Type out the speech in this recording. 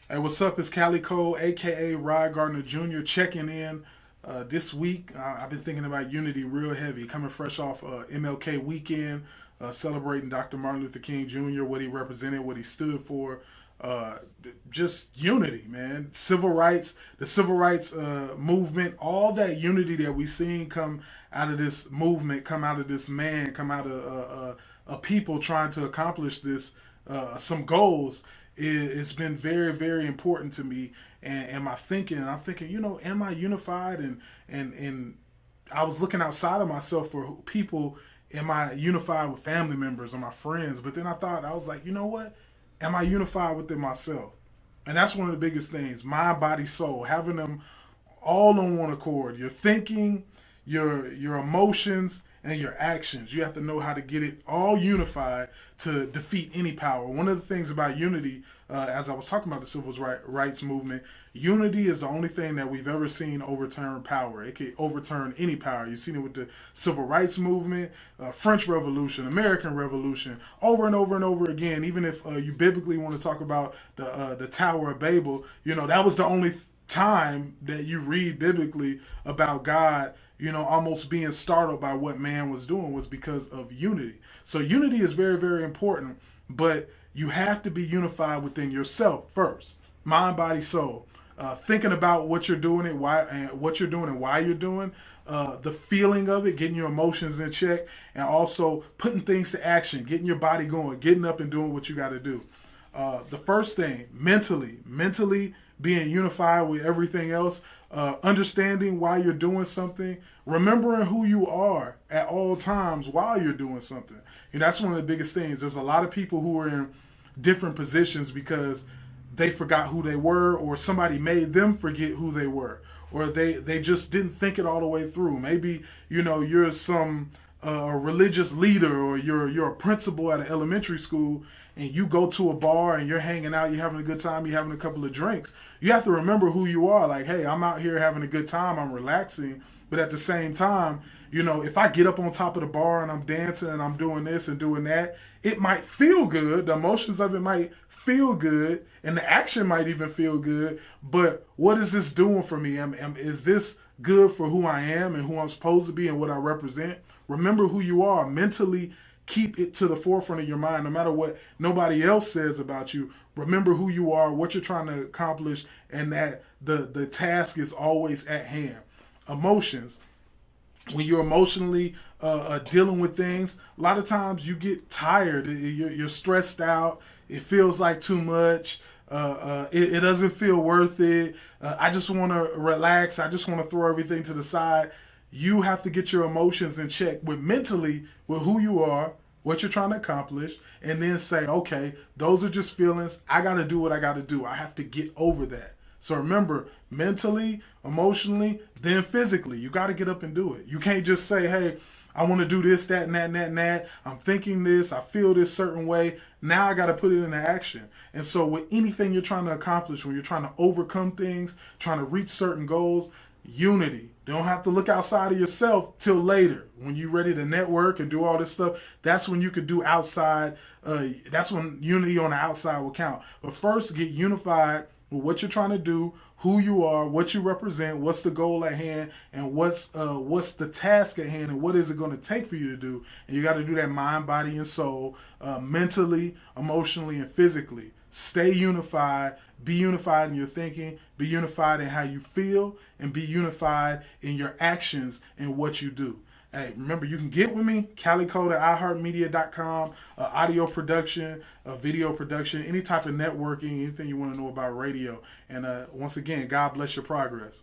Hey, what's up? It's Calico, aka Rod Gardner Jr., checking in this week. I've been thinking about unity real heavy, coming fresh off MLK weekend, celebrating Dr. Martin Luther King Jr., what he represented, what he stood for. Uh, just unity, man. Civil rights, the civil rights movement, all that unity that we've seen come out of this movement, come out of this man, come out of a people trying to accomplish this, some goals. It's been very, very important to me and my thinking. And I'm thinking, am I unified? And I was looking outside of myself for people. Am I unified with family members or my friends? But then I was like, you know what? Am I unified within myself? And that's one of the biggest things: mind, body, soul. Having them all on one accord. Your thinking, your emotions, and your actions. You have to know how to get it all unified to defeat any power. One of the things about unity, as I was talking about the civil rights movement, unity is the only thing that we've ever seen overturn power. It can overturn any power. You've seen it with the civil rights movement, French Revolution, American Revolution, over and over and over again. Even if you biblically want to talk about the Tower of Babel, that was the only time that you read biblically about God, almost being startled by what man was doing, was because of unity. So unity is very, very important, but you have to be unified within yourself first. Mind, body, soul. Thinking about what you're doing and why you're doing, the feeling of it, getting your emotions in check, and also putting things to action, getting your body going, getting up and doing what you got to do. The first thing, mentally being unified with everything else, understanding why you're doing something, remembering who you are at all times while you're doing something. That's one of the biggest things. There's a lot of people who are in different positions because they forgot who they were, or somebody made them forget who they were, or they just didn't think it all the way through. Maybe you're some religious leader, or you're a principal at an elementary school, and you go to a bar and you're hanging out, you're having a good time, you're having a couple of drinks. You have to remember who you are. Like, hey, I'm out here having a good time, I'm relaxing, but at the same time, if I get up on top of the bar and I'm dancing and I'm doing this and doing that, it might feel good. The emotions of it might feel good, and the action might even feel good. But what is this doing for me? Is this good for who I am and who I'm supposed to be and what I represent? Remember who you are. Mentally keep it to the forefront of your mind, no matter what nobody else says about you. Remember who you are, what you're trying to accomplish, and that the task is always at hand. Emotions. When you're emotionally dealing with things, a lot of times you get tired. You're stressed out. It feels like too much. It doesn't feel worth it. I just want to relax. I just want to throw everything to the side. You have to get your emotions in check with mentally with who you are, what you're trying to accomplish, and then say, okay, those are just feelings. I got to do what I got to do. I have to get over that. So remember, mentally, emotionally, then physically, you got to get up and do it. You can't just say, hey, I want to do this, that, and that, and that, and that. I'm thinking this. I feel this certain way. Now I got to put it into action. And so with anything you're trying to accomplish, when you're trying to overcome things, trying to reach certain goals, unity. Don't have to look outside of yourself till later. When you're ready to network and do all this stuff, that's when you could do outside. That's when unity on the outside will count. But first, get unified with what you're trying to do, who you are, what you represent, what's the goal at hand, and what's the task at hand, and what is it going to take for you to do. And you got to do that mind, body, and soul, mentally, emotionally, and physically. Stay unified. Be unified in your thinking. Be unified in how you feel, and be unified in your actions and what you do. Hey, remember, you can get with me, Calico at iHeartMedia.com, audio production, video production, any type of networking, anything you want to know about radio. And once again, God bless your progress.